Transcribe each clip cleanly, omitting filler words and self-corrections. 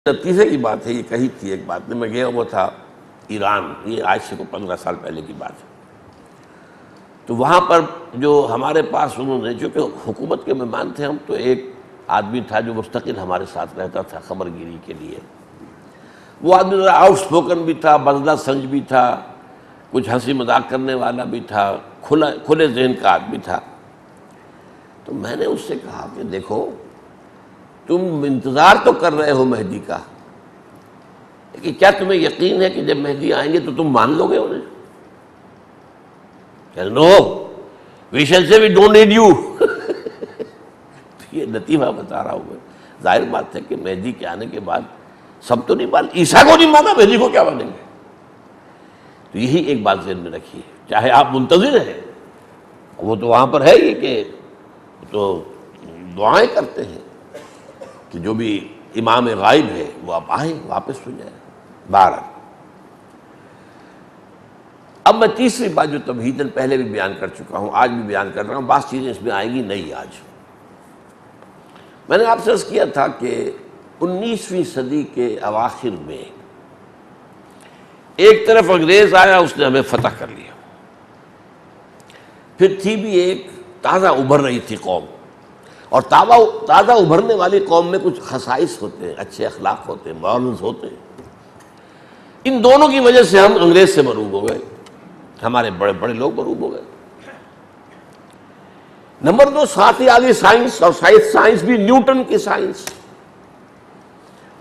نتیجے کی بات ہے، یہ کہی تھی ایک بات نے، میں گیا ہوا تھا ایران، یہ آج سے 15 سال پہلے کی بات ہے۔ تو وہاں پر جو ہمارے پاس انہوں نے، چونکہ حکومت کے مہمان تھے ہم، تو ایک آدمی تھا جو مستقل ہمارے ساتھ رہتا تھا خبر گیری کے لیے۔ وہ آدمی ذرا آؤٹ اسپوکن بھی تھا، بدلہ سنج بھی تھا، کچھ ہنسی مذاق کرنے والا بھی تھا، کھلے ذہن کا آدمی تھا۔ تو میں نے اس سے کہا کہ دیکھو، تم انتظار تو کر رہے ہو مہدی کا، لیکن کیا تمہیں یقین ہے کہ جب مہدی آئیں گے تو تم مان لو گے انہیں؟ کہ نو وی شیل سے وی ڈونٹ نیڈ یو۔ یہ لطیفہ بتا رہا ہوں میں۔ ظاہر بات ہے کہ مہدی کے آنے کے بعد سب تو نہیں مان، عیسیٰ کو نہیں مانا، مہدی کو کیا مانیں گے؟ تو یہی ایک بات ذہن میں رکھیے، چاہے آپ منتظر ہیں، وہ تو وہاں پر ہے ہی کہ تو دعائیں کرتے ہیں کہ جو بھی امام غائب ہے وہ اب آئیں، واپس ہو جائے۔ بہرحال اب میں تیسری بات جو تمہیداً پہلے بھی بیان کر چکا ہوں، آج بھی بیان کر رہا ہوں، بعض چیزیں اس میں آئیں گی نئی۔ آج میں نے آپ سے عرض کیا تھا کہ 19ویں صدی کے اواخر میں ایک طرف انگریز آیا، اس نے ہمیں فتح کر لیا، پھر تھی بھی ایک تازہ ابھر رہی تھی قوم، اور تازہ ابھرنے والی قوم میں کچھ خصائص ہوتے ہیں، اچھے اخلاق ہوتے ہیں، مورلز ہوتے ہیں۔ ان دونوں کی وجہ سے ہم انگریز سے مروب ہو گئے، ہمارے بڑے بڑے لوگ مروب ہو گئے۔ نمبر 2، ساتھ ہی آگے سائنس، اور سائنس بھی نیوٹن کی سائنس۔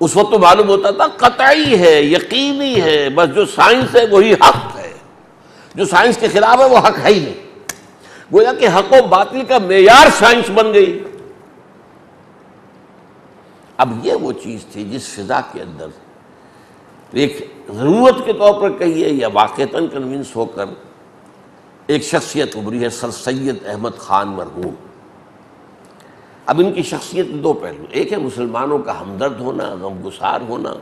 اس وقت تو معلوم ہوتا تھا قطعی ہے، یقینی ہے، بس جو سائنس ہے وہی حق ہے، جو سائنس کے خلاف ہے وہ حق ہے ہی نہیں۔ گویا کہ حق و باطل کا معیار سائنس بن گئی۔ اب یہ وہ چیز تھی جس فضا کے اندر ایک ضرورت کے طور پر کہیے یا واقعتاً کنونس ہو کر ایک شخصیت ابھری ہے، سر سید احمد خان مرحوم۔ اب ان کی شخصیت دو پہلو، ایک ہے مسلمانوں کا ہمدرد ہونا، غمگسار ہونا،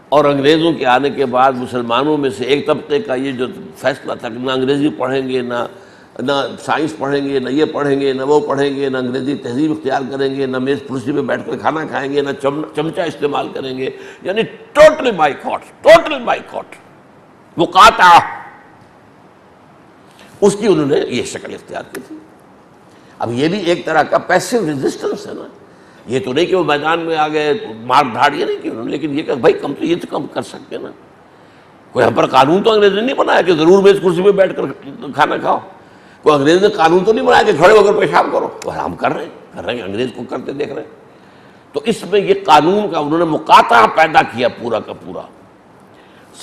اور انگریزوں کے آنے کے بعد مسلمانوں میں سے ایک طبقے کا یہ جو فیصلہ تھا کہ نہ انگریزی پڑھیں گے، نہ سائنس پڑھیں گے، نہ یہ پڑھیں گے، نہ وہ پڑھیں گے، نہ انگریزی تہذیب اختیار کریں گے، نہ میز کرسی پہ بیٹھ کر کھانا کھائیں گے، نہ چمچہ استعمال کریں گے، یعنی ٹوٹل بائیکاٹ، مقاطعہ۔ اس کی انہوں نے یہ شکل اختیار کی تھی۔ اب یہ بھی ایک طرح کا پیسو ریزسٹنس ہے نا، یہ تو نہیں کہ وہ میدان میں آ گئے مار دھاڑ، یہ نہیں کی انہوں نے، لیکن یہ کہ بھائی کم تو یہ تو کم کر سکتے نا، کوئی ہم پر قانون تو انگریز نے نہیں بنایا کہ ضرور میز کرسی پہ بیٹھ کر کھانا کھاؤ، کوئی انگریز نے قانون تو نہیں بنایا کہ کھڑے ہو کر پیشاب کرو، وہ ہم کر رہے ہیں، انگریز کو کرتے دیکھ رہے ہیں۔ تو اس میں یہ قانون کا انہوں نے مقاطعہ پیدا کیا پورا کا پورا۔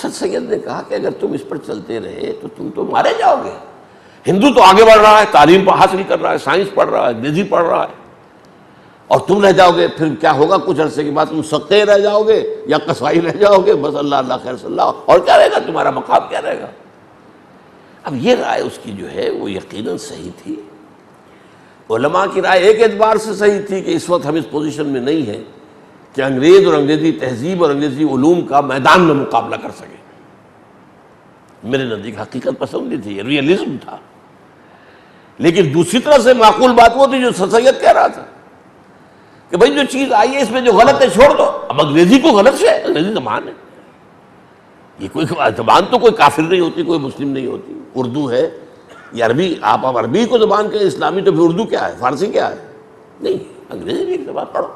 سر سید نے کہا کہ اگر تم اس پر چلتے رہے تو تم تو مارے جاؤ گے۔ ہندو تو آگے بڑھ رہا ہے، تعلیم حاصل کر رہا ہے، سائنس پڑھ رہا ہے، انگریزی پڑھ رہا ہے، اور تم رہ جاؤ گے، پھر کیا ہوگا؟ کچھ عرصے کے بعد تم سقے رہ جاؤ گے یا قصائی رہ جاؤ گے، بس اللہ اللہ خیر صلی اللہ، اور کیا رہے گا تمہارا مقام، کیا رہے گا؟ اب یہ رائے اس کی جو ہے وہ یقیناً صحیح تھی۔ علماء کی رائے ایک اعتبار سے صحیح تھی کہ اس وقت ہم اس پوزیشن میں نہیں ہیں کہ انگریز اور انگریزی تہذیب اور انگریزی علوم کا میدان میں مقابلہ کر سکیں۔ میرے نزدیک حقیقت پسندی تھی، ریئلزم تھا، لیکن دوسری طرح سے معقول بات وہ تھی جو سر سید کہہ رہا تھا کہ بھائی جو چیز آئی ہے اس میں جو غلط ہے چھوڑ دو۔ اب انگریزی کو غلط سے، انگریزی زبان ہے، یہ کوئی زبان تو کوئی کافر نہیں ہوتی، کوئی مسلم نہیں ہوتی، اردو ہے یا عربی، آپ اب عربی کو زبان کہیں اسلامی، تو پھر اردو کیا ہے، فارسی کیا ہے؟ نہیں، انگریزی بھی ایک زبان پڑھو،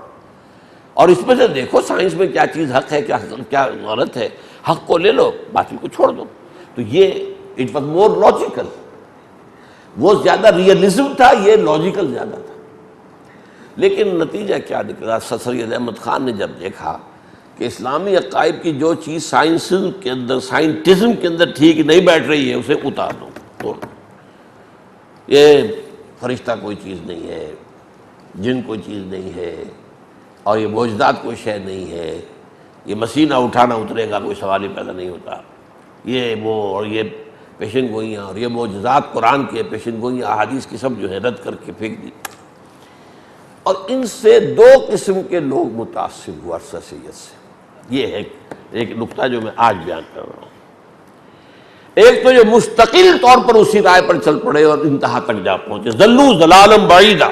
اور اس میں سے دیکھو سائنس میں کیا چیز حق ہے، کیا غلط ہے، حق کو لے لو، باطل کو چھوڑ دو۔ تو یہ اٹ واز مور لاجیکل، وہ زیادہ ریئلزم تھا، یہ لاجیکل زیادہ تھا۔ لیکن نتیجہ کیا نکلا؟ سر سید احمد خان نے جب دیکھا کہ اسلامی عقائد کی جو چیز سائنسزم کے اندر، سائنٹزم کے اندر ٹھیک نہیں بیٹھ رہی ہے، اسے اتار دو، توڑ دو۔ یہ فرشتہ کوئی چیز نہیں ہے، جن کوئی چیز نہیں ہے، اور یہ معجزات کوئی شے نہیں ہے، یہ مسیح نہ اٹھانا اترے گا، کوئی سوال ہی پیدا نہیں ہوتا، یہ وہ اور یہ پیشن گوئیاں اور یہ معجزات قرآن کے، پیشن گوئیاں احادیث کی سب جو ہے رد کر کے پھینک دی۔ اور ان سے دو قسم کے لوگ متاثر ہوا سر سید سے۔ یہ ہے ایک نقطہ جو میں آج بیان کر رہا ہوں۔ ایک تو جو مستقل طور پر اسی رائے پر چل پڑے اور انتہا تک جا پہنچے، ضلوا ضلالا بعیدا،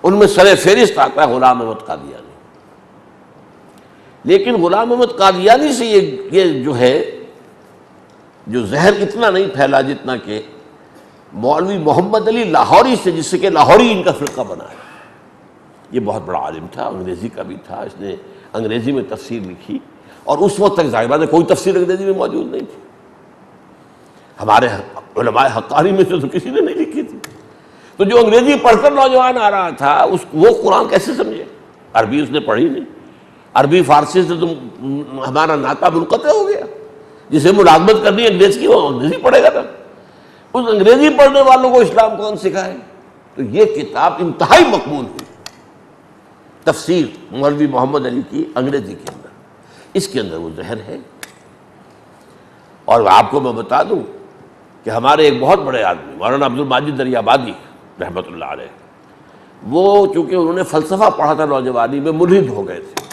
ان میں سر فہرست آتا ہے غلام احمد قادیانی۔ لیکن غلام محمد قادیانی سے یہ جو ہے جو زہر اتنا نہیں پھیلا جتنا کہ مولوی محمد علی لاہوری سے، جس سے کہ لاہوری ان کا فرقہ بنا ہے۔ یہ بہت بڑا عالم تھا، انگریزی کا بھی تھا، اس نے انگریزی میں تفسیر لکھی، اور اس وقت تک ظاہر بات ہے کوئی تفسیر انگریزی میں موجود نہیں تھی، ہمارے علماء حقانی میں سے تو کسی نے نہیں لکھی تھی۔ تو جو انگریزی پڑھ کر نوجوان آ رہا تھا وہ قرآن کیسے سمجھے؟ عربی اس نے پڑھی نہیں، عربی فارسی سے تو ہمارا ناطہ منقطع ہو گیا۔ جسے ملازمت کرنی ہے انگریز کی، وہ انگریزی پڑھے گا نا۔ اس انگریزی پڑھنے والوں کو اسلام کون سکھائے؟ تو یہ کتاب انتہائی مقبول ہوئی، تفسیر مولوی محمد علی کی انگریزی کے اندر۔ اس کے اندر وہ زہر ہے۔ اور آپ کو میں بتا دوں کہ ہمارے ایک بہت بڑے آدمی مولانا عبد الماجد دریابادی رحمۃ اللہ علیہ، وہ چونکہ انہوں نے فلسفہ پڑھا تھا نوجوانی میں، ملحد ہو گئے تھے،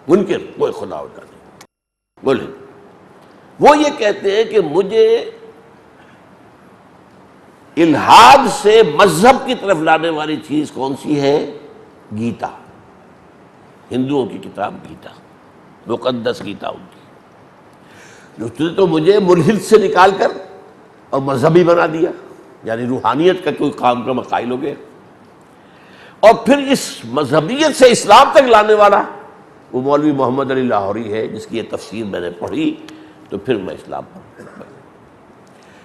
منکر، کوئی خدا ہوتا نہیں، ملحد۔ وہ یہ کہتے ہیں کہ مجھے الحاد سے مذہب کی طرف لانے والی چیز کون سی ہے؟ گیتا، ہندوؤں کی کتاب گیتا، مقدس گیتا ان کی۔ اس نے تو مجھے ملحد سے نکال کر اور مذہبی بنا دیا، یعنی روحانیت کا کوئی کام کا قائل ہو گیا، اور پھر اس مذہبیت سے اسلام تک لانے والا وہ مولوی محمد علی لاہوری ہے، جس کی یہ تفسیر میں نے پڑھی تو پھر میں اسلام پر۔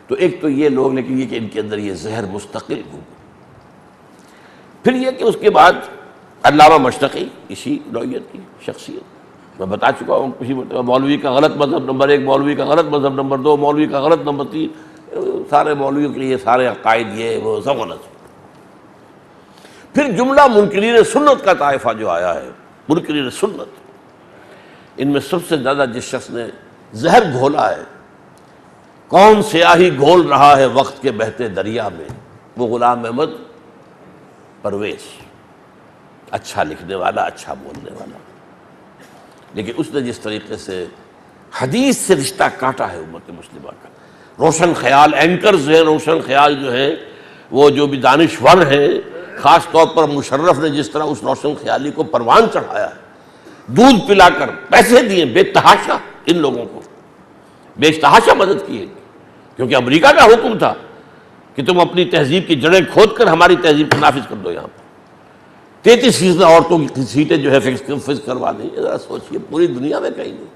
تو ایک تو یہ لوگ، لیکن یہ کہ ان کے اندر یہ زہر مستقل ہو۔ پھر یہ کہ اس کے بعد علامہ مشتقی، اسی نوعیت کی شخصیت، میں بتا چکا ہوں کسی مرتبہ، مولوی کا غلط مذہب نمبر 1، مولوی کا غلط مذہب نمبر 2، مولوی کا غلط نمبر 3، سارے مولویوں کے لیے سارے عقائد یہ وہ سب غلط۔ پھر جملہ منکرین سنت کا طائفہ جو آیا ہے، منکرین سنت، ان میں سب سے زیادہ جس شخص نے زہر گھولا ہے، کون سیاہی گھول رہا ہے وقت کے بہتے دریا میں، وہ غلام احمد پرویز، اچھا لکھنے والا، اچھا بولنے والا، لیکن اس نے جس طریقے سے حدیث سے رشتہ کاٹا ہے امت مسلمہ کا، روشن خیال اینکرز ہیں، روشن خیال جو ہیں وہ جو بھی دانشور ہیں، خاص طور پر مشرف نے جس طرح اس روشن خیالی کو پروان چڑھایا ہے، دودھ پلا کر پیسے دیے بے تحاشا، ان لوگوں کو بے تحاشا مدد کی ہے، کیونکہ امریکہ کا حکم تھا کہ تم اپنی تہذیب کی جڑیں کھود کر ہماری تہذیب کو نافذ کر دو۔ یہاں پر 33% عورتوں کی سیٹیں جو ہے فکس کروا دیں، ذرا سوچئے، پوری دنیا میں کہیں نہیں۔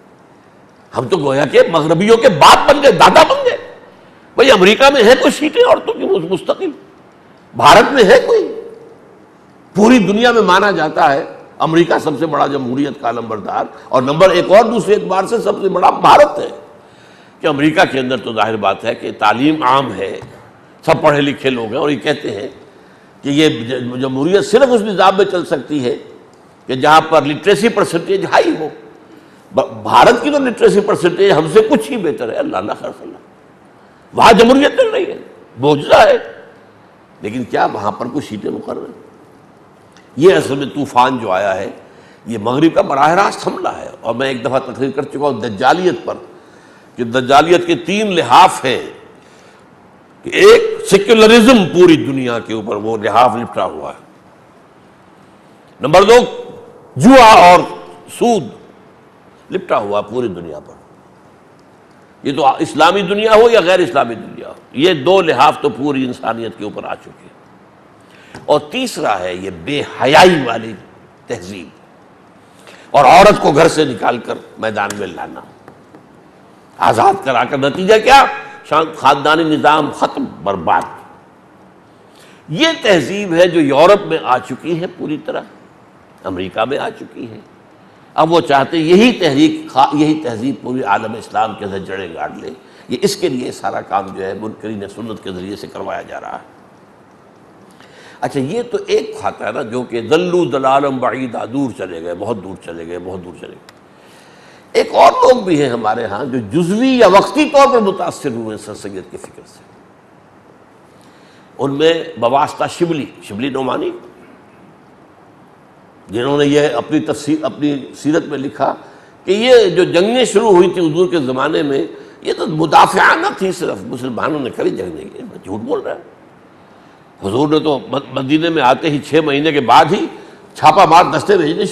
ہم تو گویا کہ مغربیوں کے باپ بن گئے، دادا بن گئے۔ بھئی امریکہ میں ہے کوئی سیٹیں عورتوں کی مستقل؟ بھارت میں ہے کوئی؟ پوری دنیا میں مانا جاتا ہے امریکہ سب سے بڑا جمہوریت کا نمبردار، اور نمبر ایک اور دوسرے اعتبار سے سب سے بڑا بھارت ہے، کہ امریکہ کے اندر تو ظاہر بات ہے کہ تعلیم عام ہے، سب پڑھے لکھے لوگ ہیں، اور یہ کہتے ہیں کہ یہ جمہوریت صرف اس نظام میں چل سکتی ہے کہ جہاں پر لٹریسی پرسنٹیج ہائی ہو۔ بھارت کی تو لٹریسی پرسنٹیج ہم سے کچھ ہی بہتر ہے، اللہ خیر صلی اللہ، وہاں جمہوریت چل رہی ہے، معجزہ ہے، لیکن کیا وہاں پر کچھ سیٹیں مقرر ہیں؟ یہ اصل میں طوفان جو آیا ہے یہ مغرب کا براہ راست حملہ ہے، اور میں ایک دفعہ تقریر کر چکا ہوں دجالیت پر، کہ دجالیت کے 3 لحاف ہیں، کہ ایک سیکولرزم پوری دنیا کے اوپر وہ لحاف لپٹا ہوا ہے، نمبر 2 جوا اور سود لپٹا ہوا پوری دنیا پر، یہ تو اسلامی دنیا ہو یا غیر اسلامی دنیا ہو، یہ 2 لحاف تو پوری انسانیت کے اوپر آ چکے ہیں۔ اور تیسرا ہے یہ بے حیائی والی تہذیب، اور عورت کو گھر سے نکال کر میدان میں لانا، آزاد کرا کر، نتیجہ کیا؟ خاندانی نظام ختم، برباد۔ یہ تہذیب ہے جو یورپ میں آ چکی ہے پوری طرح، امریکہ میں آ چکی ہے۔ اب وہ چاہتے یہی تہذیب پوری عالم اسلام کے اندر جڑیں گاڑ لے۔ یہ اس کے لیے سارا کام جو ہے منکرین سنت کے ذریعے سے کروایا جا رہا ہے۔ اچھا، یہ تو ایک کھاتا ہے نا جو کہ دلو دلالم بعیدا، دور چلے گئے، بہت دور چلے گئے، بہت دور چلے گئے۔ ایک اور لوگ بھی ہیں ہمارے ہاں جو جزوی یا وقتی طور پر متاثر ہوئے سر سید کی فکر سے۔ ان میں بواسطہ شبلی نعمانی، جنہوں نے یہ اپنی تفسیر، اپنی سیرت میں لکھا کہ یہ جو جنگیں شروع ہوئی تھی حضور کے زمانے میں، یہ تو مدافعانہ تھی، صرف مسلمانوں نے کبھی جنگ نہیں کی۔ جھوٹ بول رہا ہے، حضور نے تو مدینے میں آتے ہی 6 مہینے کے بعد ہی چھاپا مار دستے بھیجنے